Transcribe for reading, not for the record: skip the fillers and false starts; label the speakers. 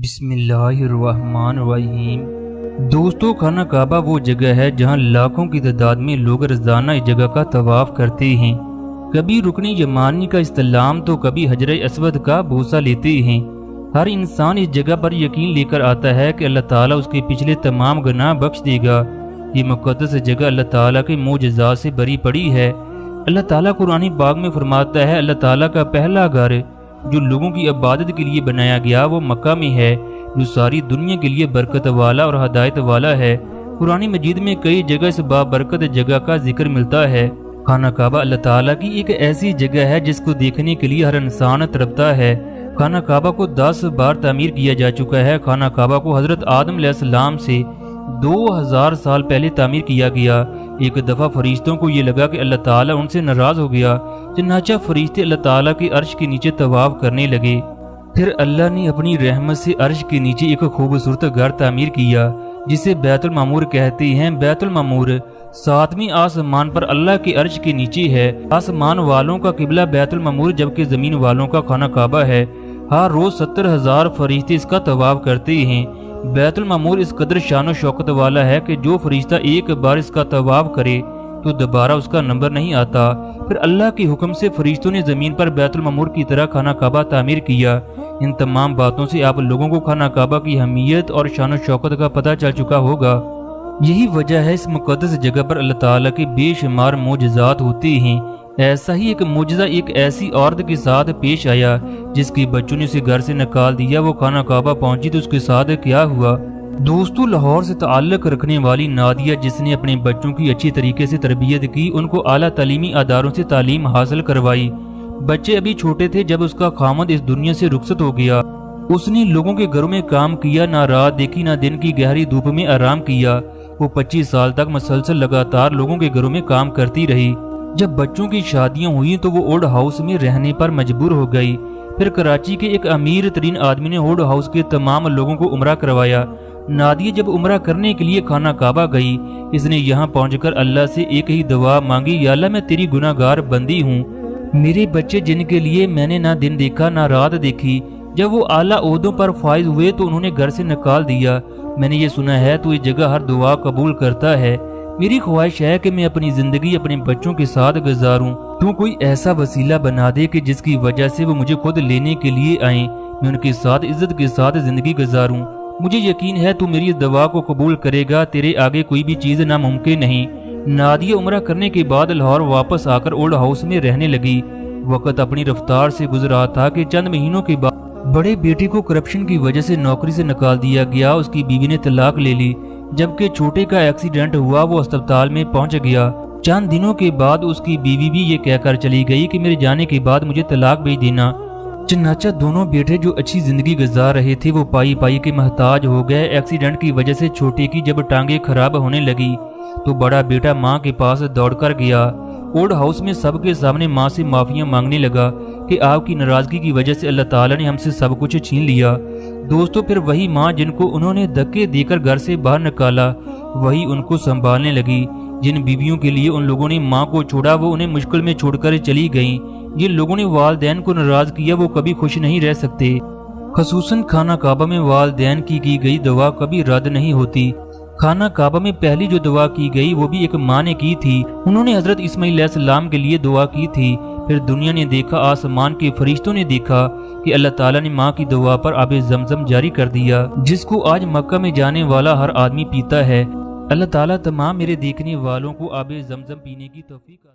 Speaker 1: بسم اللہ الرحمن الرحیم۔ دوستو، خانہ کعبہ وہ جگہ ہے جہاں لاکھوں کی تعداد میں لوگ روزانہ اس جگہ کا طواف کرتے ہیں۔ کبھی رکن یمانی کا استلام تو کبھی حجر اسود کا بوسہ لیتے ہیں۔ ہر انسان اس جگہ پر یقین لے کر آتا ہے کہ اللہ تعالیٰ اس کے پچھلے تمام گناہ بخش دے گا۔ یہ مقدس جگہ اللہ تعالیٰ کے معجزات سے بری پڑی ہے۔ اللہ تعالیٰ قرآن پاک میں فرماتا ہے، اللہ تعالیٰ کا پہلا گھر جو لوگوں کی عبادت کے لیے بنایا گیا وہ مکہ میں ہے، جو ساری دنیا کے لیے برکت والا اور ہدایت والا ہے۔ قرآن مجید میں کئی جگہ اس بابرکت جگہ کا ذکر ملتا ہے۔ خانہ کعبہ اللہ تعالیٰ کی ایک ایسی جگہ ہے جس کو دیکھنے کے لیے ہر انسان تڑپتا ہے۔ خانہ کعبہ کو 10 بار تعمیر کیا جا چکا ہے۔ خانہ کعبہ کو حضرت آدم علیہ السلام سے 2000 سال پہلے تعمیر کیا گیا۔ ایک دفعہ فرشتوں کو یہ لگا کہ اللہ تعالیٰ ان سے ناراض ہو گیا، چنانچہ فرشتے اللہ تعالیٰ کے عرش کے نیچے طواف کرنے لگے۔ پھر اللہ نے اپنی رحمت سے عرش کے نیچے ایک خوبصورت گھر تعمیر کیا جسے بیت المعمور کہتے ہیں۔ بیت المعمور 7ویں آسمان پر اللہ کے عرش کے نیچے ہے۔ آسمان والوں کا قبلہ بیت المعمور جبکہ زمین والوں کا خانہ کعبہ ہے۔ ہر روز 70,000 فرشتے اس کا طواف کرتے ہیں۔ بیت المعمور اس قدر شان و شوکت والا ہے کہ جو فرشتہ ایک بار اس کا طواف کرے تو دوبارہ اس کا نمبر نہیں آتا۔ پھر اللہ کے حکم سے فرشتوں نے زمین پر بیت المعمور کی طرح خانہ کعبہ تعمیر کیا۔ ان تمام باتوں سے آپ لوگوں کو خانہ کعبہ کی اہمیت اور شان و شوکت کا پتہ چل چکا ہوگا۔ یہی وجہ ہے اس مقدس جگہ پر اللہ تعالیٰ کے بے شمار معجزات ہوتے ہیں۔ ایسا ہی ایک معجزہ ایک ایسی عورت کے ساتھ پیش آیا جس کے بچوں نے اسے گھر سے نکال دیا۔ وہ خانہ کعبہ پہنچی تو اس کے ساتھ کیا ہوا؟ دوستو، لاہور سے تعلق رکھنے والی نادیہ، جس نے اپنے بچوں کی اچھی طریقے سے تربیت کی، ان کو اعلیٰ تعلیمی اداروں سے تعلیم حاصل کروائی۔ بچے ابھی چھوٹے تھے جب اس کا خامد اس دنیا سے رخصت ہو گیا۔ اس نے لوگوں کے گھروں میں کام کیا، نہ رات دیکھی نہ دن کی گہری دھوپ میں آرام کیا۔ وہ 25 سال تک مسلسل لگاتار لوگوں کے گھروں میں کام کرتی رہی۔ جب بچوں کی شادیاں ہوئیں تو وہ اولڈ ہاؤس میں رہنے پر مجبور ہو گئی۔ پھر کراچی کے ایک امیر ترین آدمی نے اولڈ ہاؤس کے تمام لوگوں کو عمرہ کروایا۔ نادیہ جب عمرہ کرنے کے لیے خانہ کعبہ گئی، اس نے یہاں پہنچ کر اللہ سے ایک ہی دعا مانگی، یا اللہ میں تیری گناہ گار بندی ہوں۔ میرے بچے جن کے لیے میں نے نہ دن دیکھا نہ رات دیکھی، جب وہ اعلیٰ عہدوں پر فائز ہوئے تو انہوں نے گھر سے نکال دیا۔ میں نے یہ سنا ہے تو اس جگہ ہر دعا قبول کرتا ہے۔ میری خواہش ہے کہ میں اپنی زندگی اپنے بچوں کے ساتھ گزاروں۔ تو کوئی ایسا وسیلہ بنا دے کہ جس کی وجہ سے وہ مجھے خود لینے کے لیے آئیں، میں ان کے ساتھ عزت کے ساتھ زندگی گزاروں۔ مجھے یقین ہے تو میری اس دعا کو قبول کرے گا، تیرے آگے کوئی بھی چیز ناممکن نہیں۔ نادیہ عمرہ کرنے کے بعد لاہور واپس آ کر اولڈ ہاؤس میں رہنے لگی۔ وقت اپنی رفتار سے گزر رہا تھا کہ چند مہینوں کے بعد بڑے بیٹے کو کرپشن کی وجہ سے نوکری سے نکال دیا گیا۔ اس کی بیوی نے طلاق لے لی۔ جبکہ چھوٹے کا ایکسیڈنٹ ہوا، وہ اسپتال میں پہنچ گیا۔ چند دنوں کے بعد اس کی بیوی بھی یہ کہہ کر چلی گئی کہ میرے جانے کے بعد مجھے طلاق بھیج دینا۔ چنانچہ دونوں بیٹے جو اچھی زندگی گزار رہے تھے وہ پائی پائی کے محتاج ہو گئے۔ ایکسیڈنٹ کی وجہ سے چھوٹے کی جب ٹانگیں خراب ہونے لگی تو بڑا بیٹا ماں کے پاس دوڑ کر گیا۔ اولڈ ہاؤس میں سب کے سامنے ماں سے معافیاں مانگنے لگا کہ آپ کی ناراضگی کی وجہ سے اللہ تعالیٰ نے ہم سے سب کچھ چھین لیا۔ دوستو، پھر وہی ماں جن کو انہوں نے دھکے دے کر گھر سے باہر نکالا، وہی ان کو سنبھالنے لگی۔ جن بیویوں کے لیے ان لوگوں نے ماں کو چھوڑا وہ انہیں مشکل میں چھوڑ کر چلی گئیں۔ جن لوگوں نے والدین کو ناراض کیا وہ کبھی خوش نہیں رہ سکتے۔ خصوصاً خانہ کعبہ میں والدین کی گئی دعا کبھی رد نہیں ہوتی۔ خانہ کعبہ میں پہلی جو دعا کی گئی وہ بھی ایک ماں نے کی تھی۔ انہوں نے حضرت اسماعیل علیہ السلام کے لیے دعا کی تھی۔ پھر دنیا نے دیکھا، آسمان کے فرشتوں نے دیکھا کہ اللہ تعالیٰ نے ماں کی دعا پر آب زمزم جاری کر دیا، جس کو آج مکہ میں جانے والا ہر آدمی پیتا ہے۔ اللہ تعالیٰ تمام میرے دیکھنے والوں کو آب زمزم پینے کی توفیق